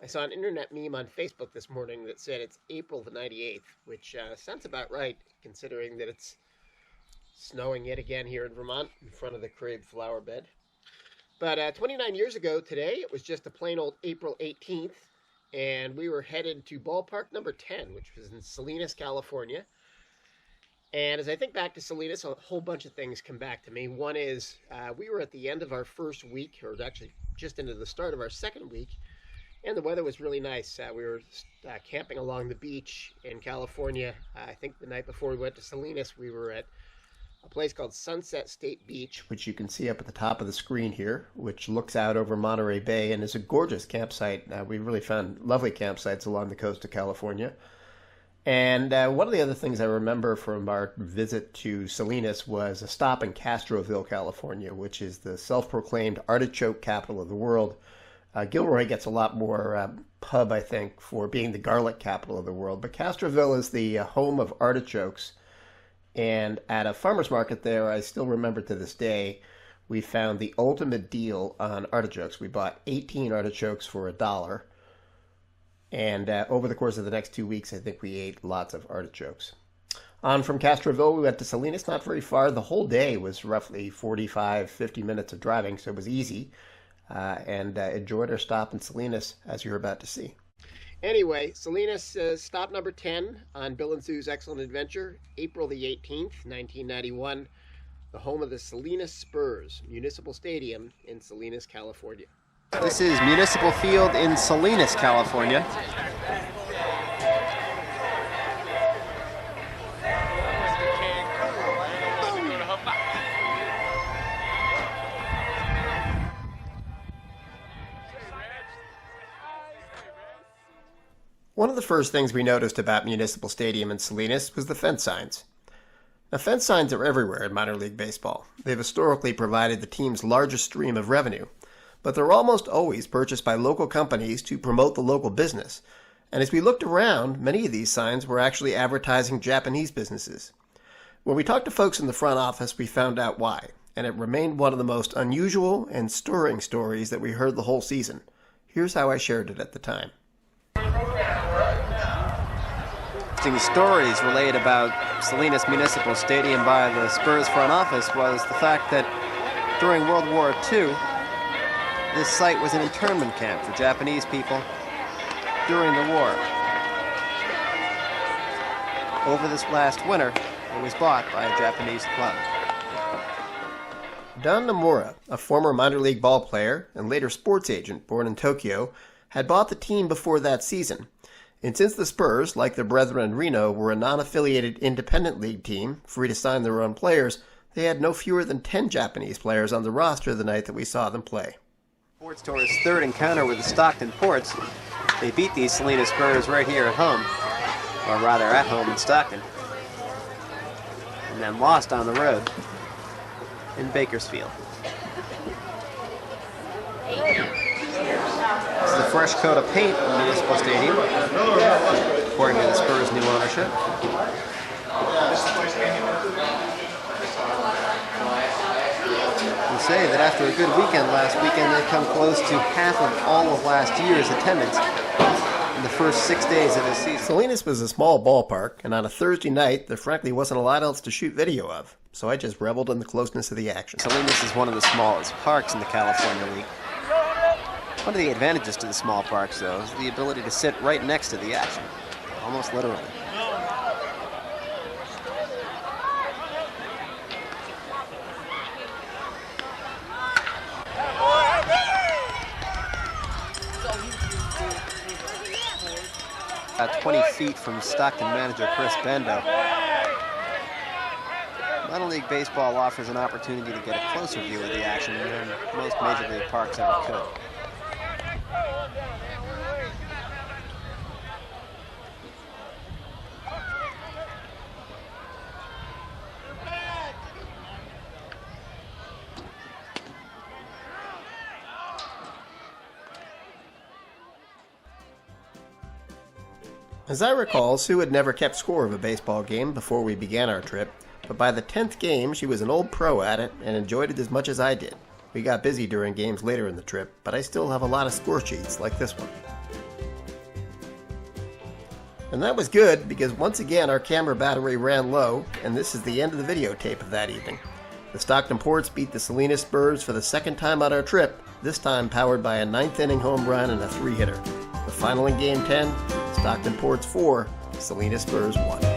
I saw an internet meme on Facebook this morning that said it's April the 98th, which sounds about right considering that it's snowing yet again here in Vermont in front of the Craib flower bed. But 29 years ago today, it was just a plain old April 18th, and we were headed to ballpark number 10, which was in Salinas, California. And as I think back to Salinas, a whole bunch of things come back to me. One is we were at the end of our first week, or actually just into the start of our second week, and the weather was really nice. We were camping along the beach in California. I think the night before we went to Salinas, we were at a place called Sunset State Beach, which you can see up at the top of the screen here, which looks out over Monterey Bay and is a gorgeous campsite. We really found lovely campsites along the coast of California. And one of the other things I remember from our visit to Salinas was a stop in Castroville, California, which is the self-proclaimed artichoke capital of the world. Gilroy gets a lot more pub, I think, for being the garlic capital of the world. But Castroville is the home of artichokes. And at a farmer's market there, I still remember to this day, we found the ultimate deal on artichokes. We bought 18 artichokes for $1. And over the course of the next 2 weeks, I think we ate lots of artichokes. On from Castroville, we went to Salinas, not very far. The whole day was roughly 45, 50 minutes of driving, so it was easy. And enjoyed our stop in Salinas, as you're about to see. Anyway, Salinas stop number 10 on Bill and Sue's Excellent Adventure, April the 18th, 1991, the home of the Salinas Spurs, Municipal Stadium in Salinas, California. This is Municipal Field in Salinas, California. One of the first things we noticed about Municipal Stadium in Salinas was the fence signs. Now, fence signs are everywhere in minor league baseball. They've historically provided the team's largest stream of revenue, but they're almost always purchased by local companies to promote the local business. And as we looked around, many of these signs were actually advertising Japanese businesses. When we talked to folks in the front office, we found out why, and it remained one of the most unusual and stirring stories that we heard the whole season. Here's how I shared it at the time. Stories relayed about Salinas Municipal Stadium by the Spurs front office was the fact that during World War II, this site was an internment camp for Japanese people during the war. Over this last winter, it was bought by a Japanese club. Don Nomura, a former minor league ball player and later sports agent born in Tokyo, had bought the team before that season. And since the Spurs, like their brethren in Reno, were a non-affiliated independent league team, free to sign their own players, they had no fewer than 10 Japanese players on the roster the night that we saw them play. Sports Tour's third encounter with the Stockton Ports, they beat these Salinas Spurs right here at home, or rather at home in Stockton, and then lost on the road in Bakersfield. This is a fresh coat of paint in Municipal Stadium, according to the Spurs' new ownership. We say that after a good weekend last weekend, they've come close to half of all of last year's attendance in the first 6 days of the season. Salinas was a small ballpark, and on a Thursday night, there frankly wasn't a lot else to shoot video of, so I just reveled in the closeness of the action. Salinas is one of the smallest parks in the California League. One of the advantages to the small parks, though, is the ability to sit right next to the action, almost literally. About 20 feet from Stockton manager Chris Bendo. Minor League Baseball offers an opportunity to get a closer view of the action than most Major League parks ever could. As I recall, Sue had never kept score of a baseball game before we began our trip, but by the 10th game, she was an old pro at it and enjoyed it as much as I did. We got busy during games later in the trip, but I still have a lot of score sheets like this one. And that was good because once again our camera battery ran low, and this is the end of the videotape of that evening. The Stockton Ports beat the Salinas Spurs for the second time on our trip, this time powered by a 9th inning home run and a 3-hitter. The final in Game 10, Stockton Ports 4, Salinas Spurs 1.